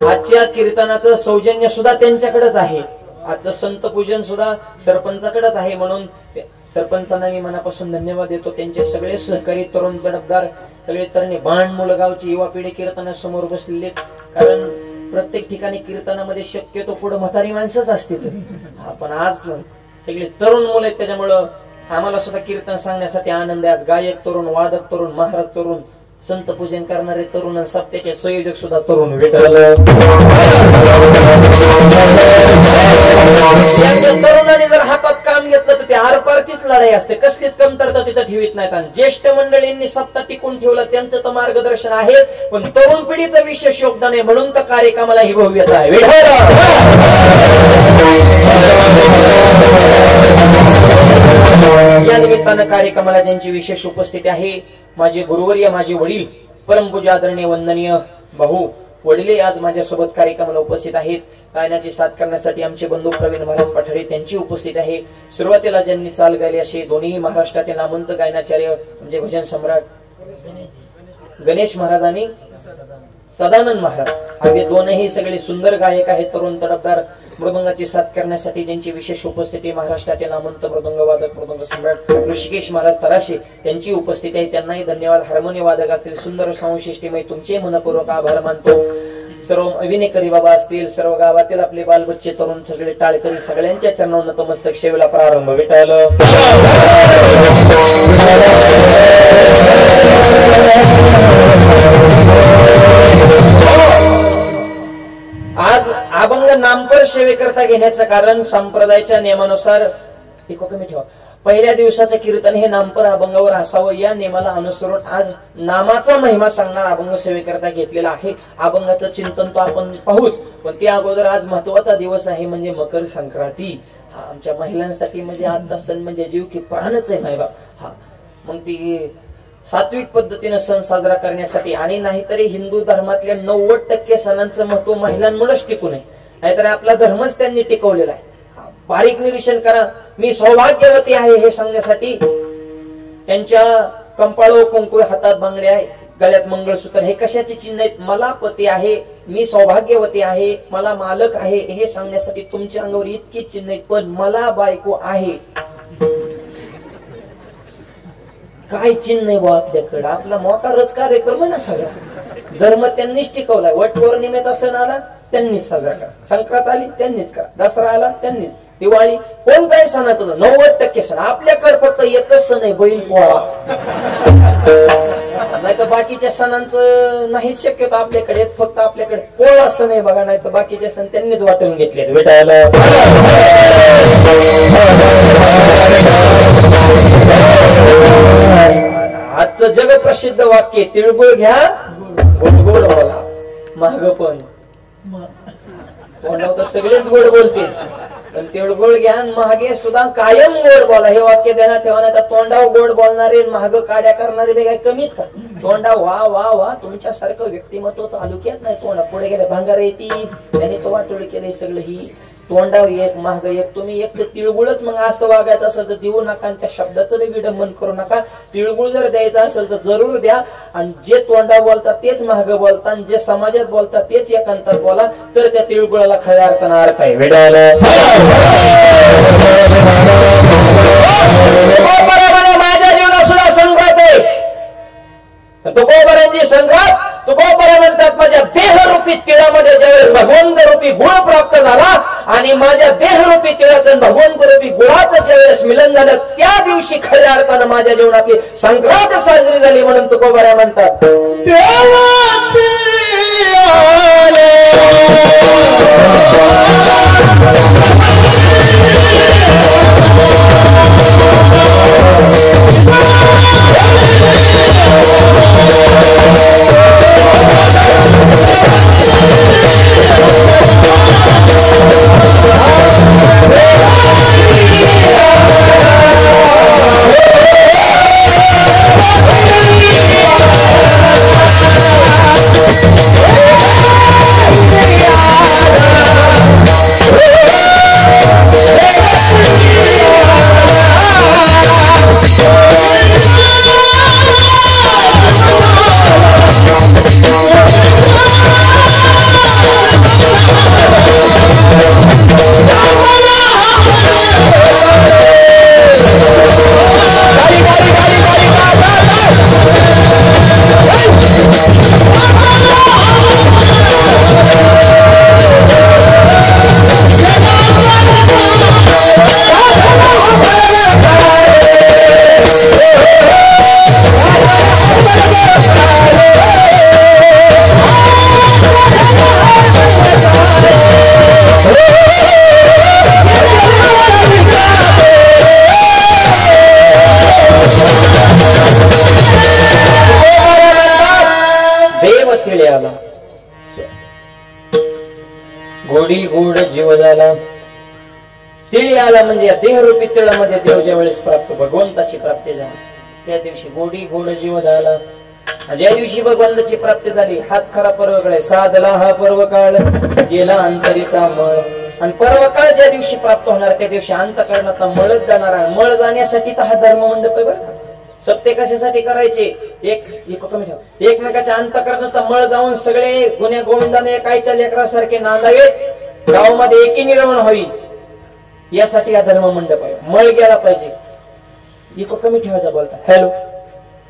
आजच्या कीर्तनाचं सौजन्य सुद्धा त्यांच्याकडेच आहे, आजचं संत पूजन सुद्धा सरपंचाकडेच आहे, म्हणून सरपंचांना मी मनापासून धन्यवाद देतो. त्यांचे सगळे सहकारी तरुण तडफदार सगळे तरुणी बाण मुलगावची युवा पिढी कीर्तनासमोर बसलेले, कारण प्रत्येक ठिकाणी कीर्तनामध्ये शक्यतो पुढे म्हातारी माणसंच असतील, पण आज सगळे तरुण मुलं आहेत, त्याच्यामुळं आम्हाला सुद्धा कीर्तन सांगण्यासाठी आनंद आहे. आज गायक तरुण, वादक तरुण, महाराज तरुण, संत पूजन करणारे तरुण आणि सप्त्याचे संयोजक सुद्धा तरुण. तरुणांनी जर हातात काम घेतलं तर ते आरपारचीच लढाई असते, कसलीच कमतरता तिथं ठेवीत नाहीत. आणि ज्येष्ठ मंडळींनी सप्ताह टिकून ठेवलं त्यांचं तर मार्गदर्शन आहे, पण तरुण पिढीचं विशेष योगदान आहे, म्हणून तर कार्यक्रमाला ही भव्यता आहे. या निमित्तानं कार्यक्रमाला ज्यांची विशेष उपस्थिती आहे, माझे गुरुवर्य, माझे वडील, परमपूज्य आदरणीय वंदनीय भाऊ वडिले आज माझ्यासोबत कार्यक्रमाला उपस्थित आहेत. गायनाची साथ करण्यासाठी आमचे बंधू प्रवीण महाराज पठारे त्यांची उपस्थिती आहे. सुरुवातीला ज्यांनी चाल गायली असे दोन्ही महाराष्ट्रातील नामवंत गायनाचार्य म्हणजे भजन सम्राट गणेश महाराज आणि सदानंद महाराज, हे दोनही सगळे सुंदर गायक आहेत, तरुण तडफदार. मृदंगाची साथ करण्यासाठी ज्यांची विशेष उपस्थिती महाराष्ट्रातील नामवंत मृदंग वादक मृदंग सम्राट ऋषिकेश महाराज तराशे त्यांची उपस्थिती आहे, त्यांनाही धन्यवाद. हार्मोनी वादक असतील, सुंदर संशिष्टीमय तुमचे मनपूर्वक आभार मानतो. सर्व अभिनेकरी बाबा असतील, सर्व गावातील आपले बालबच्चे तरुण सगळे टाळकरी सगळ्यांच्या चरणावर नतमस्तक सेवेला प्रारंभ. विठ्ठल आज अभंग नामपर सेवेकरता घेण्याचं कारण संप्रदायाच्या नियमानुसार कमी ठेवा, पहिल्या दिवसाचं कीर्तन हे नामपर अभंगावर असावं या नियमाला अनुसरून आज नामाचा महिमा सांगणार अभंग सेवेकरता घेतलेला आहे. अभंगाचं चिंतन तो आपण पाहूच, पण त्या अगोदर आज महत्वाचा दिवस आहे म्हणजे मकर संक्रांती. हा आमच्या महिलांसाठी म्हणजे आजचा सण म्हणजे जीव की प्राणच आहे मायबाप. हा मग ती सात्विक पद्धतीने सण साजरा करण्यासाठी आणि नाहीतरी हिंदू धर्मातल्या 90% सणांचं महत्व महिलांमुळेच टिकून आहे, नाहीतर आपला धर्मच त्यांनी टिकवलेला आहे. बारीक निरीक्षण करा, मी सौभाग्यवती आहे हे सांगण्यासाठी त्यांच्या कंपाळो कुंकू, हातात बांगड्या आहे, गळ्यात मंगळसूत्र, हे कशाचे चिन्ह आहेत? मला पती आहे, मी सौभाग्यवती आहे, मला मालक आहे हे सांगण्यासाठी तुमच्या अंगावर इतकी चिन्ह आहेत, पण मला बायको आहे काय चिन्ह आहे बा आपल्याकडं? आपला मोकारच कार्यक्रम आहे ना सगळा. धर्म त्यांनीच टिकवलाय. वट पौर्णिमेचा सण आला त्यांनीच साजरा करा, संक्रांत आली त्यांनीच करा, दसरा आला त्यांनीच, दिवाळी कोणताही सणाचं 90% सण. आपल्याकडे फक्त एकच सण आहे, बैल पोळा. नाही तर बाकीच्या सणांचं नाही शक्यतो आपल्याकडे, फक्त आपल्याकडे पोळा सण आहे बघा, नाही तर बाकीचे सण त्यांनीच वाटून घेतले. भेटायला आजचं जगप्रसिद्ध वाक्य, तिळगुळ घ्या गोड गोड बोला, महाग पण तोंडावर तर सगळेच गोड बोलतील, पण तिळगुळ घ्या महागे सुद्धा कायम गोड बोला हे वाक्य ध्यानात ठेवा. नाही तर तोंडावर गोड बोलणारे महाग काड्या करणारे बे काय कमीत का? तोंडा वा वा वा तुमच्यासारखं व्यक्तिमत्व तालुक्यात नाही. तोंडा पुढे गेले भांगार येते, त्याने तो वाटोळ केलंय सगळं. ही तोंडाव एक महाग एक, तुम्ही एक तर तिळगुळच मग असं वागायचं असेल तर देऊ नका, आणि त्या शब्दाचं विडंबन करू नका. तिळगुळ जर द्यायचा असेल तर जरूर द्या, आणि जे तोंडा बोलतात तेच महाग बोलतात, आणि जे समाजात बोलतात तेच एकांतात बोला, तर त्या तिळगुळाला खऱ्या अर्थानं अर्थ आहे. माझ्या जीवनात सुद्धा संक्रांत आहे, तुकोबरांची संक्रांत. तुकोबरा म्हणतात माझ्या देहरूपी तिळामध्ये ज्यावेळेस भगवंत रूपी गुळ प्राप्त झाला आणि माझ्या देहरूपी तिळाचं भगवंत रूपी गुळाचं ज्यावेळेस मिलन झालं, त्या दिवशी खऱ्या अर्थानं माझ्या जीवनातली संक्रांत साजरी झाली, म्हणून तुकोबरा म्हणतात गोडी गोड जीव झाला तिळी आला म्हणजे या देहरूपी तिळामध्ये देव ज्या वेळेस प्राप्त भगवंताची प्राप्ती झाली त्या दिवशी गोडी गोड जीव झाला. ज्या दिवशी भगवंताची प्राप्ती झाली हाच खरा पर्व काळ. साधला हा पर्व काळ गेला अंतरीचा मळ. आणि पर्व काळ ज्या दिवशी प्राप्त होणार त्या दिवशी अंतःकरणाचा मळच जाणार. मळ जाण्यासाठी तर हा धर्म मंडप आहे बरं का. सत्य कशासाठी करायचे एकमेकाच्या अंतःकरणाचा मळ जाऊन सगळे गुन्ह्या गोविंदाने एकाच्या लेकरासारखे नांदावेत गावामध्ये एकी निर्माण होईल यासाठी हा धर्म मंडप आहे. मळ गेला पाहिजे. इको कमी ठेवायचा बोलता हॅलो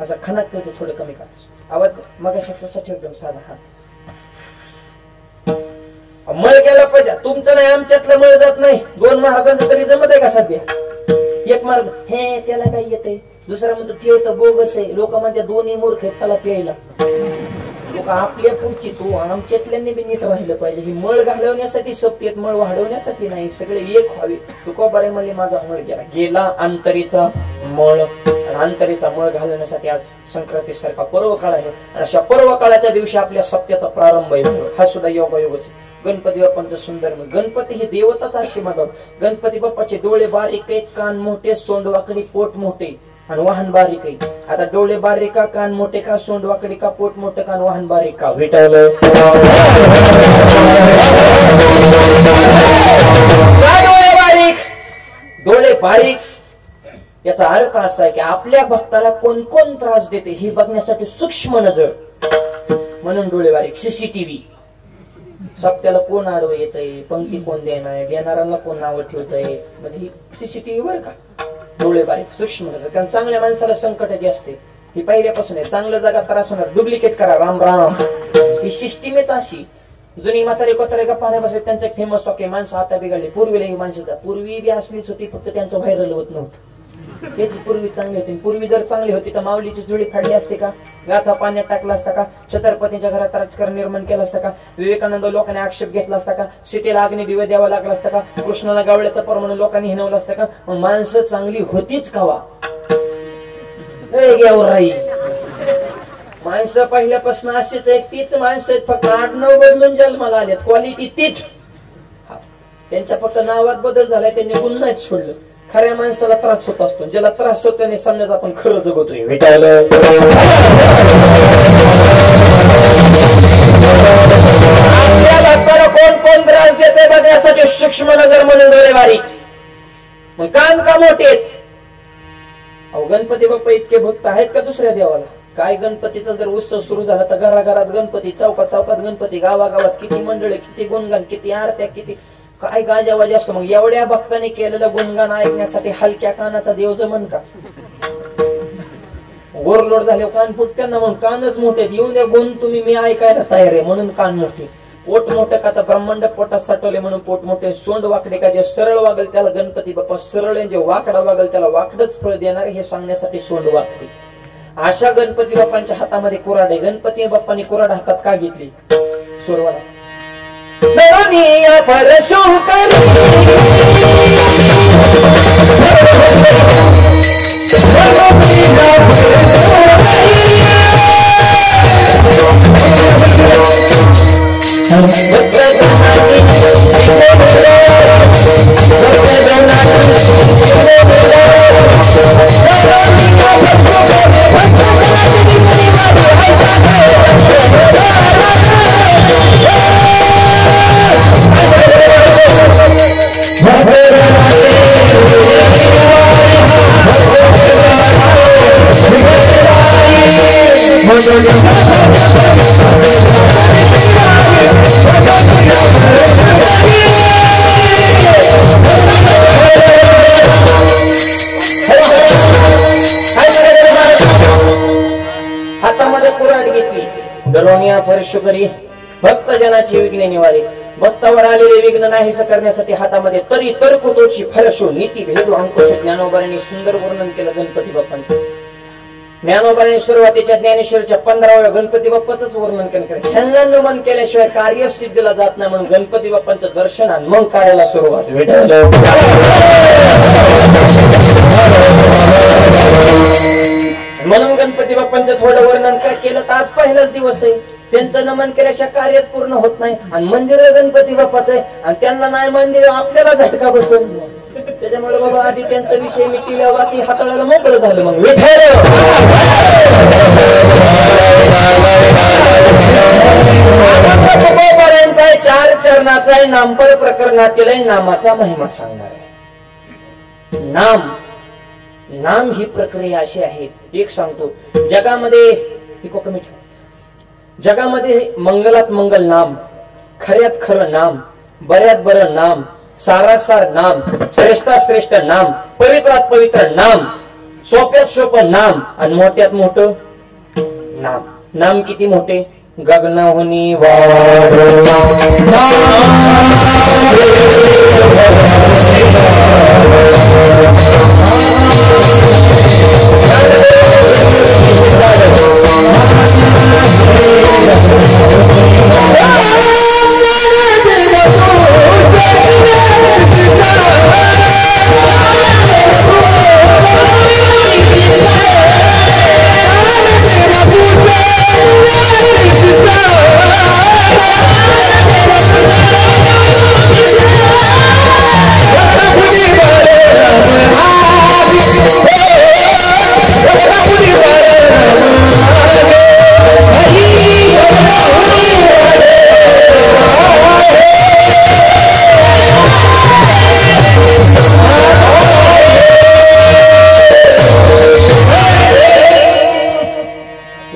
असं खनाक ठेवतो थोडं कमी करा आवाज मग एकदम साधा. हा मळ गेला पाहिजे. तुमचं नाही आमच्यातलं मळ जात नाही. दोन महाराजांचं तरी जमत आहे का सध्या. एक मार्ग हे त्याला काय येते दुसरा म्हणतो ते तर बोगस आहे. लोक म्हणते दोन्ही मूर्ख आहेत चला प्यायला. लोक आपल्या पुढची तू आमच्यातल्यांनी बी नीट राहिलं पाहिजे. ही मळ घालवण्यासाठी सत्तेत मळ वाढवण्यासाठी नाही. सगळे एक व्हावे. तुका बरे मला माझा मळ गेला अंतरीचा मळ. आणि अंतरीचा मळ घालवण्यासाठी आज संक्रांती सारखा पर्व काळ आहे. आणि अशा पर्व काळाच्या दिवशी आपल्या सत्याचा प्रारंभ आहे. हा सुद्धा योगायोगच आहे. गणपती बाप्पांचं सुंदर गणपती ही देवताच अशी मागव. गणपती बाप्पाचे डोळे बारीक आहेत कान मोठे सोंड वाकडी पोट मोठे आणि वाहन बारीक आहे. आता डोळे बारीक का कान मोठे का सोंड वाकडी का पोट मोठे का वाहन बारीक का विठ्ठल. डोळे बारीक याचा अर्थ असा आहे की आपल्या भक्ताला कोण कोण त्रास देते हे बघण्यासाठी सूक्ष्म नजर म्हणून डोळे बारीक. सीसीटीव्ही सप्त्याला कोण आडवं येतंय पंक्ती कोण देणार घेणाऱ्यांना कोण नावं ठेवतंय म्हणजे सीसीटीव्ही वर का. डोळे बारीक सूक्ष्म नजर. कारण चांगल्या माणसाला संकटाची असते ही पहिल्यापासून आहे. चांगल्या जागा त्रास होणार डुप्लिकेट करा राम राम. ही सिस्टीमच अशी. जुनी म्हातारे कोतारे का पाण्या बसले त्यांचं फेमस वाक्य माणसं आता बिघडले. पूर्वीला ही माणसाचा पूर्वी बी असलीच होती फक्त त्यांचं व्हायरल होत नव्हतं. याची पूर्वी चांगली होती. पूर्वी जर चांगली होती तर माऊलीची जुळी फाडली असते का. गाथा पाण्यात टाकला असता का. छत्रपतींच्या घरात राजकारण निर्माण केलं असतं का. विवेकानंद लोकांनी आक्षेप घेतला असता का. सीतेला अग्नी दिवे द्यावा लागला असता का. कृष्णाला गावड्याचा परमाणू लोकांनी हिनवला असतं का. मग माणसं चांगली होतीच कावा. माणसं पहिल्यापासून अशीच आहेत. तीच माणसं आहेत फक्त आडनाव बदलून जन्माला आलेत. क्वालिटी तीच. त्यांच्या फक्त नावात बदल झालाय. त्यांनी गुन्हाच सोडलं. खऱ्या माणसाला त्रास होत असतो. ज्याला त्रास होतो आणि समजत आपण खरं जगतोय. भेटायला कोण कोण त्रास देते बघण्यासाठी सूक्ष्म नजर म्हणून डोळे बारीक. मग कान का मोठे आहेत. अहो गणपती बाप्पा इतके भक्त आहेत का दुसऱ्या देवाला. काय गणपतीचा जर उत्सव सुरू झाला तर घराघरात गणपती चौकात चौकात गणपती गावागावात किती मंडळी किती गुणगान किती आरत्या किती काय गाजावाजी असतो. मग एवढ्या भक्तांनी केलेलं गुणगान ऐकण्यासाठी हलक्या कानाचा देव जमन का. ओव्हरलोड झाले कान फुटते ना म्हणून कानच मोठे येऊन द्या गुण तुम्ही मी ऐकायला तयार आहे म्हणून कान मोठे. पोट मोठं का तर ब्रह्मांड पोटात साठवले म्हणून पोट मोठे. सोंड वाकडे का जे सरळ वागल त्याला गणपती बाप्पा सरळ जे वाकडा वागल त्याला वाकडच फळ देणार हे सांगण्यासाठी सोंड वाकडे. अशा गणपती बाप्पांच्या हातामध्ये कुऱ्हाड आहे. गणपती बाप्पांनी कुऱ्हाड हातात का घेतली. सुरवाला हातामध्ये कुऱ्हाड घेतली. दरोनिया परशुकरी भक्त जनाची विघ्ने निवारे. भक्तावर आलेले विघ्न नाहीसे करण्यासाठी हातामध्ये तरी तरकुतोची फरशो नीती भेदू अंकुश ज्ञानोबांनी सुंदर वर्णन केलं गणपती बाप्पांचं. ज्ञानोबांनी सुरुवातीच्या ज्ञानेश्वरच्या 15व्या गणपती बाप्पाच वर्णन केलं. ह्यांना नमन केल्याशिवाय कार्य सिद्धीला जात नाही म्हणून गणपती बाप्पांचं दर्शन आणि मग कार्याला सुरुवात. म्हणून गणपती बाप्पांचं थोडं वर्णन काय केलं तर आज पहिलाच दिवस आहे. त्यांचं नमन केल्याशिवाय कार्यच पूर्ण होत नाही. आणि मंदिर गणपती बाप्पाचं आहे आणि त्यांना नाही मंदिर आपल्याला झटका बसल. त्याच्यामुळे बाबा आधी त्यांचा विषय मिटला, बाकी हाताळायला मोकळं झालं. मग विठ्ठल चार चरणाचा आहे, नामपर प्रकरणातील आहे, नामाचा महिमा सांगणार आहे. नाम ही प्रक्रिया अशी आहे. एक सांगतो, जगामध्ये मंगलात मंगल नाम, खऱ्यात खरं नाम, बऱ्यात बरं नाम, सारासार नाम, श्रेष्ठात श्रेष्ठ नाम, पवित्रात पवित्र नाम, सोप्यात सोपं नाम आणि मोठ्यात मोठं नाम. नाम किती मोठे? गगनाहुनी वाढ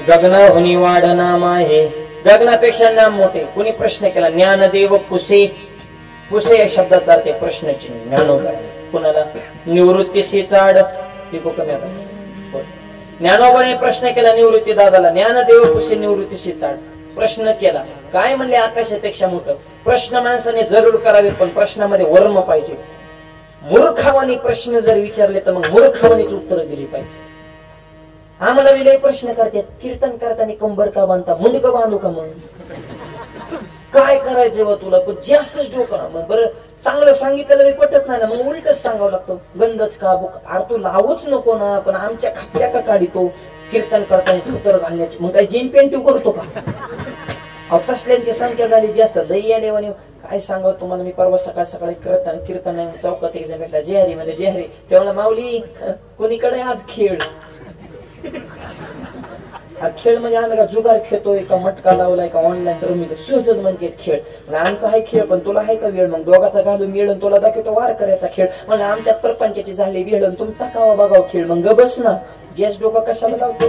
गगनाहुनी वाढ नाम आहे. गगनापेक्षा नाम मोठे. कुणी प्रश्न केला, ज्ञानदेव पुसे. पुसे या शब्दाचा अर्थ प्रश्नचिन्ह. ज्ञानोबा कुणाला? निवृत्तीशी चाड. ज्ञानोबाने प्रश्न केला निवृत्ती दादाला, ज्ञानदेव पुसे निवृत्तीशी चाड. प्रश्न केला काय म्हणले? आकाशापेक्षा मोठं. प्रश्न माणसाने जरूर करावे, पण प्रश्नामध्ये वर्म पाहिजे. मूर्खावानी प्रश्न जर विचारले तर मग मूर्खावानीच उत्तर दिली पाहिजे. आम्हाला विलय प्रश्न करतात, कीर्तन करताना कंबर का बांधता, मुंडक बांधू का? मग काय करायचंय बा तुला? पण जास्तच डोकं. मग बरं चांगलं सांगितलं पटत नाही ना, मग उलटच सांगावं लागतं. गंधच का बुक अरे तू लावूच नको ना, पण आमच्या खात्या का काढितो कीर्तन करताना धोतर घालण्याची. मग काय जीन पेंटिंग करतो का? तसल्यांची संख्या झाली जास्त. लई देवाने काय सांगावं तुम्हाला. मी परवा सकाळी करताना कीर्तन चौकात एक जण भेटला, जय हरी म्हणजे जय हरी. तेव्हा माऊली कोणीकडे आज खेळ. खेळ म्हणजे आम्ही का जुगार खेळतोय का मटका लावलाय का ऑनलाईन रमी सहजच म्हणते खेळ. आमचा आहे खेळ, पण तुला आहे का वेळ? मग दोघाचा घालून मिळून तुला दाखवतो वार करायचा खेळ. म्हणजे आमच्यात परपंचाची झाली वेळ, तुमचा कावा बघाव खेळ. मग बस ना, जेच डोकं कशाला लावतो.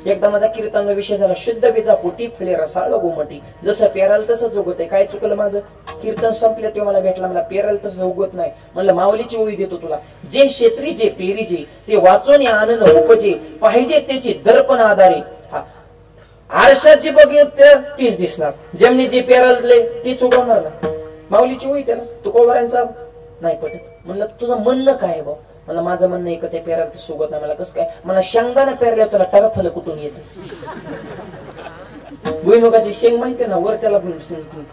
एकदा माझा कीर्तन विषय झाला, शुद्ध बीजा पोटी फळे रसाळ गोमटी. जसं पेराल तसंच उगवत. काय चुकलं माझं? कीर्तन संपलं तेव्हा मला भेटला, मला पेराल तसं उगवत नाही. म्हणलं माऊलीची ओळी देतो तुला, जे क्षेत्री जे पेरीजे ते वाचून आनंद उपजे, पाहिजे त्याची दर्पण आधारे. आरशाची बघित तीच दिसणार, जमिनी जे पेरलले तीच उगवणार ना. माऊलीची ओळी त्याला तू कोवऱ्यांचा नाही पटत. म्हणलं तुझं म्हणणं काय बा? मला माझं म्हणणं एकच आहे, पेरायला तर सुगत नाही. मला कसं काय? मला शेंगदाणा पेरल्यावर त्याला टरफल कुठून येतं? भुईमुगाची शेंग माहिती ना, वर त्याला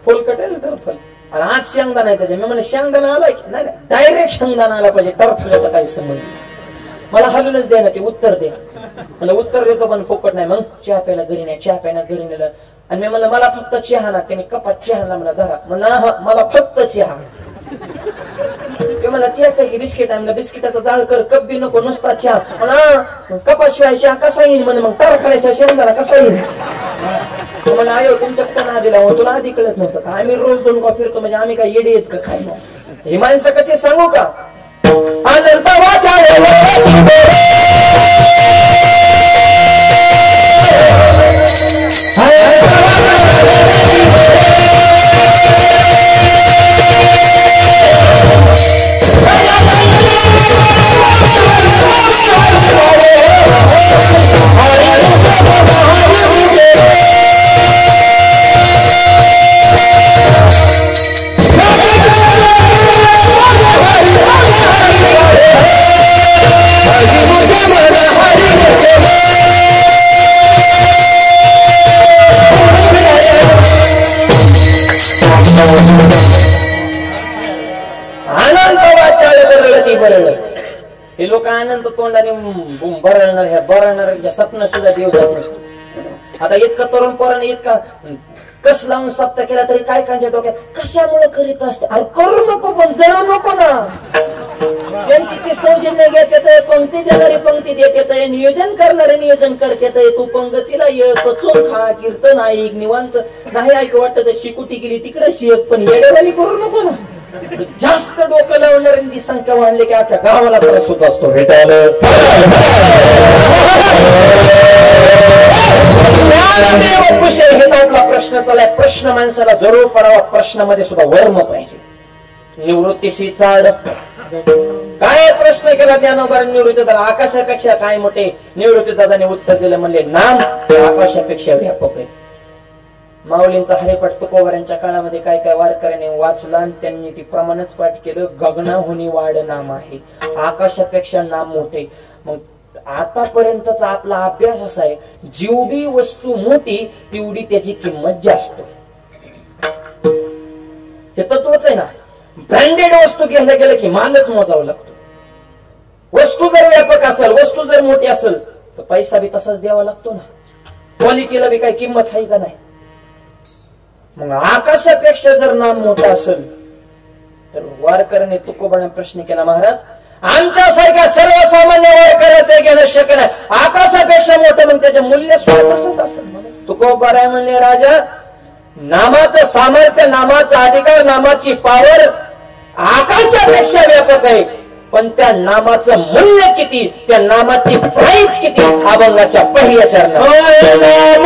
फोल कटायला टरफल. आणि आज शेंगदाणा आहे त्याच्या. मी म्हणलं शेंगदाणा आलाय की नाही? डायरेक्ट शेंगदाणा आला पाहिजे, टरफल्याचा काही संबंध. मला हलूनच द्या ना, ते उत्तर द्या. मला उत्तर देतो पण फुकट नाही. मग चहा प्यायला घरी नाही, चहा प्यायला घरी नेलं. आणि मी म्हणलं मला फक्त चहा ना. त्याने कपात चहा मला घरात. म्हणलं मला फक्त चहा. मला चहाच आहे की बिस्किट आहे? बिस्किटाचा जाळ कर, कप बी नको, नुसता चहा. म्हणा कपाशिवाय चहा कसा येईल? म्हणे मग टरफल्याच्या शेंगदाणा कसा येईल? म्हणा आयो तुमच्या पण आधी लावून तुला आधी कळत नव्हतं का? आम्ही रोज 2 कॉफी फिरतो म्हणजे आम्ही काय येडे आहेत का? काय हे माणसं कसे सांगू का? हे लोक आनंद तोंडाने बरळणार, ह्या बरळणाऱ्या सपना सुद्धा देव जात नसतो. आता इतका तरुण पोराने इतका कस लावून सप्ताह केला तरी काय कांच्या डोक्यात कशामुळे करीत असते. अरे करू नको पण जळू नको ना. त्यांची ती सौजन्य घेते, पंक्ती देणारी पंक्ती देते, नियोजन करणारे नियोजन करते. तू पंगतीला ये, कचून खा, कीर्तन ऐक, निवांत नाही ऐक वाटत शिकुटी गेली तिकडे शिक, पण येडेवाली करू नको ना. जास्त डोकं लावणाऱ्यांची संख्या वाढली की अख्ख्या गावाला त्रास होत असतो. आपला प्रश्न चालाय. प्रश्न माणसाला जरूर पडावा. प्रश्नामध्ये सुद्धा वर्म पाहिजे. निवृत्तीशी चाड काय प्रश्न केला ज्ञानोबांनी निवृत्ती दादा. आकाशापेक्षा काय मोठे. निवृत्ती दादाने उत्तर दिलं म्हणले नाम आकाशापेक्षा व्यापक आहे. माऊलींचा हरिपाठ तुकोबारांच्या काळामध्ये काय काय वारकऱ्याने वाचला आणि त्यांनी ती प्रमाणच पाठ केलं. गगनाहुनी वाढ नाम आहे. आकाशापेक्षा नाम मोठे. मग आतापर्यंतचा आपला अभ्यास असा आहे, जेवढी वस्तू मोठी तेवढी त्याची किंमत जास्त. हे तत्वच आहे ना. ब्रँडेड वस्तू घ्यायला गेलं की मालच मोजावं लागतो. वस्तू जर व्यापक असेल, वस्तू जर मोठी असेल तर पैसा बी तसाच द्यावा लागतो ना. क्वालिटीला बी काही किंमत आहे का नाही. मग आकाशापेक्षा जर नाम मोठं असेल तर वारकऱ्याने तुकोबाने प्रश्न केला, महाराज आमच्यासारख्या सर्वसामान्य वारकऱ्या ते घेणं शक्य नाही. आकाशापेक्षा मोठं मग त्याचे मूल्य सुद्धा तसंच असेल. तुकोबाराय म्हणले, राजा नामाचं सामर्थ्य, नामाचा अधिकार, नामाची पावर आकाशापेक्षा व्यापक आहे. पण त्या नामाचं मूल्य किती, त्या नामाची प्राइस किती, अभंगाच्या पहिल्या चरणात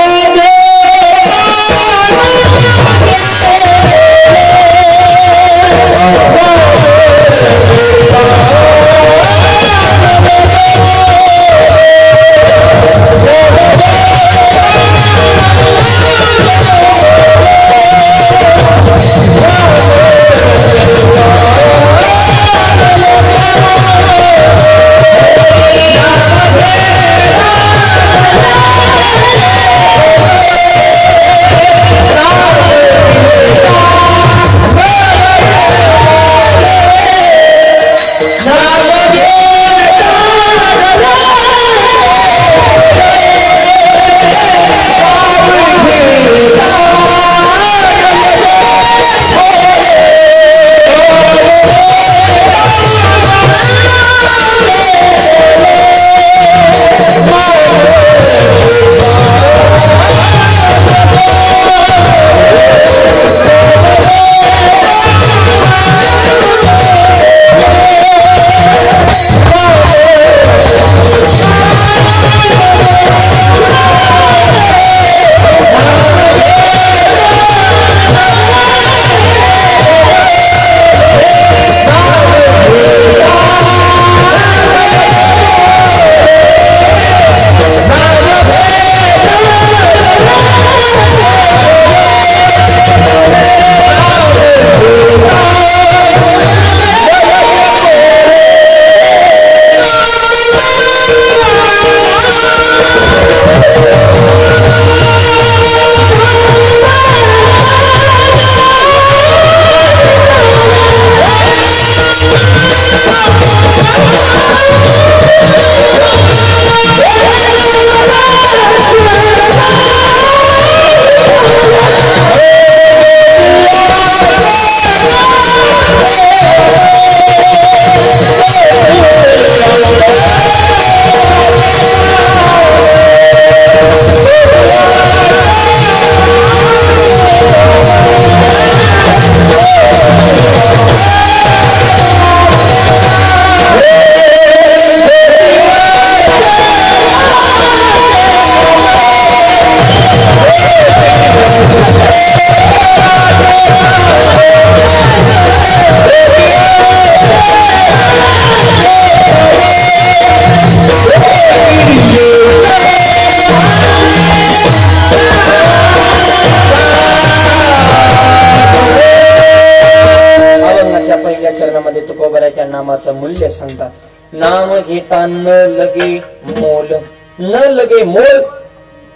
नामाचं मूल्य सांगतात. नाम घेता न लगे मोल. न लगे मोल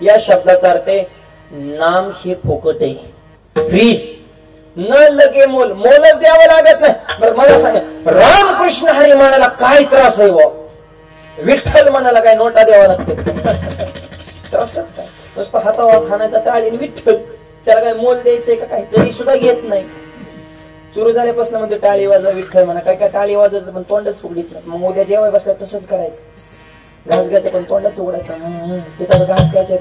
या शब्दाचा अर्थ आहे नाम हे फुकट आहे, फ्री. न लगे मोल, मोलच द्यावं लागत नाही. बरं मला सांगा, रामकृष्ण हरी म्हणायला काय त्रास आहे? विठ्ठल म्हणायला काय नोटा द्यावा लागते? त्रासच काय? नुसतं हातावर खाण्याचा टाळीने विठ्ठल, त्याला काय मोल द्यायचंय का काय, तरी सुद्धा घेत नाही. सुरू झाल्यापासून म्हणजे टाळी वाजा विठ्ठल म्हणा, काय काय टाळी वाजत पण तोंडच उघडीत नाही. मग उद्या जेवाय बसल्या तसंच करायचं, घास घ्यायचं पण तोंडच उघडायचं, तिथं घास घ्यायचे.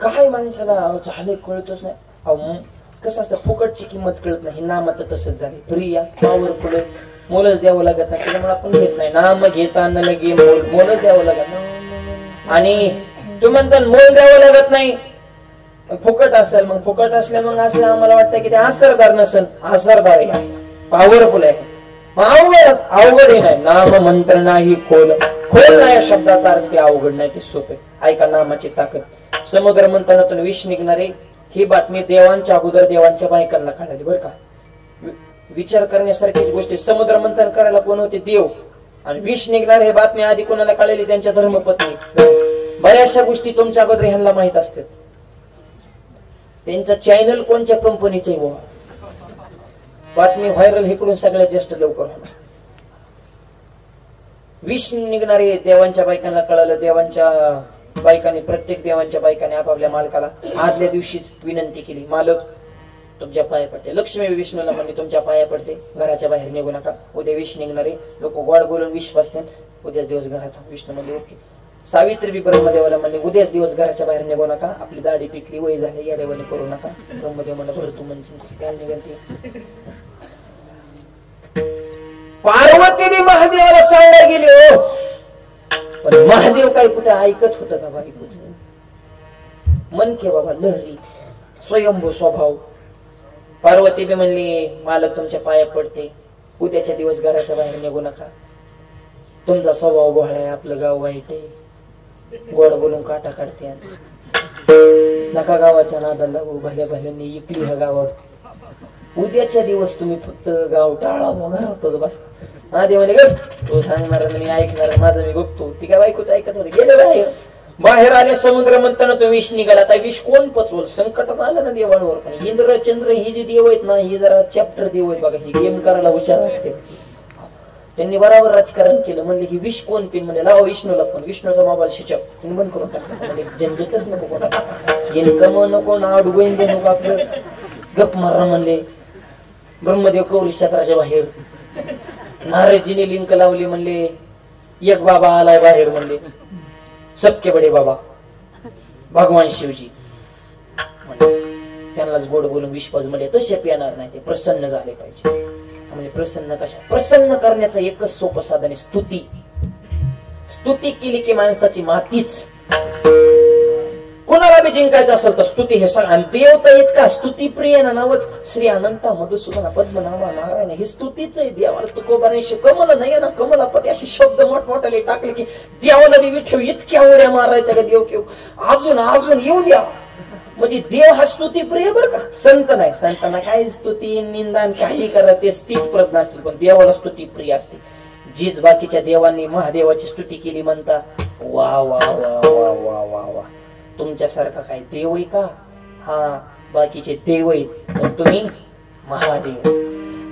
काय माणसाला झाले कळतच नाही. अहो कसं असतं, फुकटची किंमत कळत नाही. नामाचं तसंच झाले, प्रिया पॉवरफुल, मोलच द्यावं लागत नाही, त्याच्यामुळे आपण घेत नाही. नाम घेताना लगे मोलच द्यावं लागत नाही. आणि तू म्हणता मोल द्यावं लागत नाही, फुकट असेल, मग फुकट असल्या मग असं आम्हाला वाटतं की ते असरदार नसेल. असरदार आहे, पॉवरफुल आहे. अवघड नाही. नाम मंत्र नाही खोल, खोल नाही शब्दाचा अर्थ अवघड नाही, ते सोपे. ऐका नामाची ताकद. समुद्र मंथनातून विष निघणारे, ही बातमी देवांच्या अगोदर देवांच्या बायकांना कळाली बरं का. विचार करण्यासारखीच गोष्टी. समुद्र मंथन करायला कोण होते? देव. आणि विष निघणार हे बातमी आधी कोणाला कळाली? त्यांच्या धर्मपत्नी. बऱ्याचशा गोष्टी तुमच्या अगोदर ह्यांना माहित असतात. त्यांचं चॅनल कोणत्या कंपनीचं आहे? बातमी व्हायरल इकडून सगळ्यात जास्त लवकर होणार. विष निघणारे देवांच्या बायकांना कळालं. देवांच्या बायकांनी, प्रत्येक देवांच्या बायकांनी आपापल्या मालकाला आदल्या दिवशीच विनंती केली, मालक तुमच्या पाया पडते. लक्ष्मी विष्णूला म्हणले तुमच्या पाया पडते, घराच्या बाहेर निघू नका, उद्या विष निघणारे. लोक गोड बोलून विष पाजते, उद्याच दिवस घरात. विष्णू म्हणले ओके. सावित्री बी ब्रह्मदेवाला म्हणले उद्याच दिवस घराच्या बाहेर निघू नका, आपली दाढी पिकली, वय झाली, या देवाने करू नका. ब्रह्मदेव म्हणलं बरं तू म्हणजे. पार्वती बी महादेवाला सांगायला गेली हो, पण महादेव काय कुठे ऐकत होत का बायकोच? मन के बाबा लहरी, स्वयंभू स्वभाव. पार्वती बी म्हणली मालक तुमच्या पाया पडते, उद्याच्या दिवस घराच्या बाहेर निघू नका, तुमचा स्वभाव गोळा आहे, आपलं गाव वाईट आहे, गोड बोलून काटा काढते, नका गावाच्या नादाला लागू, भल्या भल्यांनी इकली ह्या गावावर. उद्याच्या दिवस तुम्ही फक्त गाव टाळा, घरातच बस. महादेव म्हणे ग तू सांगणार मी ऐकणार, माझं मी बघतो. ती काय बायकोच ऐकत होते. गेले बाहेर. बाहेर आले समुद्र म्हणताना तो विष निघाला. आता विष कोण पचवल? संकटात आलं ना देवांवर. पण इंद्र चंद्र ही जी देव आहेत ना, ही जरा चॅप्टर देव आहेत बघा, ही गेम करायला हुशार असते. त्यांनी बराबर राजकारण केलं. म्हणले ही विष कोण पिन? म्हणजे लावा विष्णूला फोन. विष्णूचा मोबाईल स्विच ऑफ त्यांनी बंद करून टाकला. म्हणजे झंझटच नको कोणा, इन्कम नको ना, डुबईन दे नको, आपलं गप मारा म्हणले. ब्रह्मदेव कौरी क्षेत्राच्या बाहेर. नारदजीने लिंक लावली, म्हणले एक बाबा आलाय बाहेर, म्हणले सबके बडे बाबा भगवान शिवजी. त्यांनाच गोड बोलून विश्वास म्हणजे तसे पिणार नाही, ते प्रसन्न झाले पाहिजे. म्हणजे प्रसन्न कशा? प्रसन्न करण्याचं एकच सोपं साधन आहे स्तुती. स्तुती केली की माणसाची मातीच. कोणाला बी जिंकायचं असेल तर स्तुती हे सगळं. देव तर इतका स्तुती प्रिय ना, नावच श्री अनंता मधुसूदना पद्मनाभा नारायण, हे स्तुतीच आहे. देवाला तुकोबाने कमल नाही ना, कमलापती असे शब्द मोठमोठ्याले टाकले की देवाला बी विठ्ठल इतक्या उड्या मारायच्या का देव केव अजून अजून येऊ द्या. म्हणजे देव हा स्तुती प्रिय बरं का. संत नाही, संतांना काही स्तुती निंदान काही करा ते स्थित प्रज्ञ असतील, पण देवाला स्तुती प्रिय असते. जीच बाकीच्या देवांनी महादेवाची स्तुती केली म्हणता वा वा वा वा वा वा वा. तुमच्यासारखा काय देव आहे का? हा बाकीचे देव आहेत, पण तुम्ही महादेव.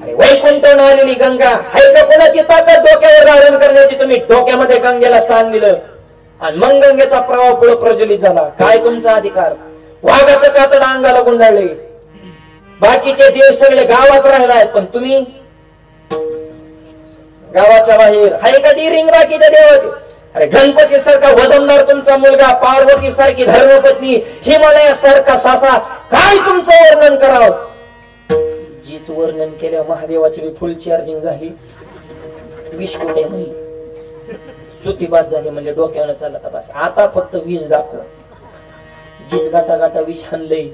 अरे वैकुंठावरून आलेली गंगा आहे का कोणाची ताकद डोक्यावर धारण करण्याची? तुम्ही डोक्यामध्ये गंगेला स्थान दिलं आणि मग गंगेचा प्रवाह पुढे प्रज्वलित झाला. काय तुमचा अधिकार? वाघाचं कातड अंगाला गुंडाळले. बाकीचे देव सगळे गावात राहिलाय, पण तुम्ही गावाच्या बाहेर. आहे का डिरिंग बाकीच्या देवाची? अरे गणपती सारखा वजनदार तुमचा मुलगा, पार्वती सारखी धर्मपत्नी, हिमालया सारखा सासा, काय तुमचं वर्णन करावं? जीच वर्णन केलं महादेवाची फुल चार्जिंग झाली. 20 कोटी म्हणली, स्तुतीबाद झाली, म्हणजे डोक्यानं चालत बस. आता फक्त 20 दाखव. जीच गाटा गाटा 20 आणलंय.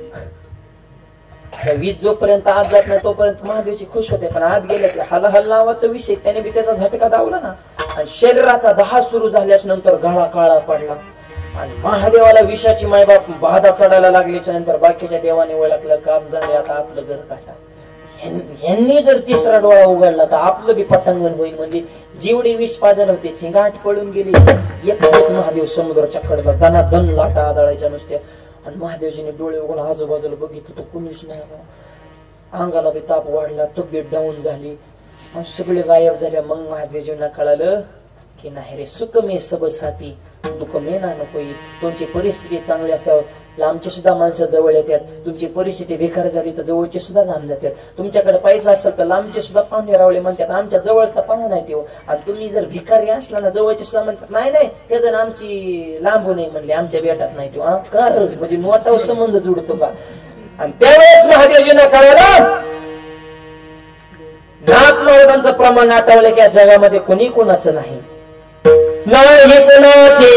20 जोपर्यंत आत जात नाही तोपर्यंत महादेवची खुश होते, पण आत गेले की हल नावाचा विषय त्याने बी त्याचा झटका दावला ना. आणि शरीराचा 10 सुरू झाल्याच्या नंतर गळा काळा पडला आणि महादेवाला विषाची मायबाप बाधा चढायला लागल्याच्या नंतर बाकीच्या देवाने ओळखलं काम झाले, आता आपलं घर काटा. यांनी जर तिसरा डोळा उघडला तर आपलं बी पटांगण होईल. म्हणजे जेवढे विष पाजन होते चिंगाट पळून गेली. एकच महादेव समुद्राच्या कडला दनादन लाटा आदळायच्या नुसत्या. आणि महादेवजीने डोळे उघडून आजूबाजूला बघितलं तर कुणीच नाही. अंगाला बी ताप वाढला, तब्येत डाऊन झाली, सगळे गायब झाले. मग महादेवजींना कळालं की नाही रे, सुख मे सब साथी दुःख मेना नको. तुमची परिस्थिती चांगली असावं, लांबचे सुद्धा माणसं जवळ येतात. तुमची परिस्थिती बेकार झाली तर जवळचे सुद्धा लांब जातात. तुमच्याकडे पैसा असेल तर लांबचे सुद्धा पाहुणे रावळे म्हणतात आमच्या जवळचा पाहुणा आहे तो. आणि तुम्ही जर भिकारी असला ना जवळचे सुद्धा म्हणतात नाही नाही ते जण आमची लांबू नाही म्हणले, आमच्या बेटात नाही तो. कारण म्हणजे मोठा संबंध जुडतो का. आणि त्यावेळेस महादेवजींना कळलं नाथ महाराजांचं प्रमाण आठवलं की या जगामध्ये कोणी कोणाचं नाही. नाही कोणाचे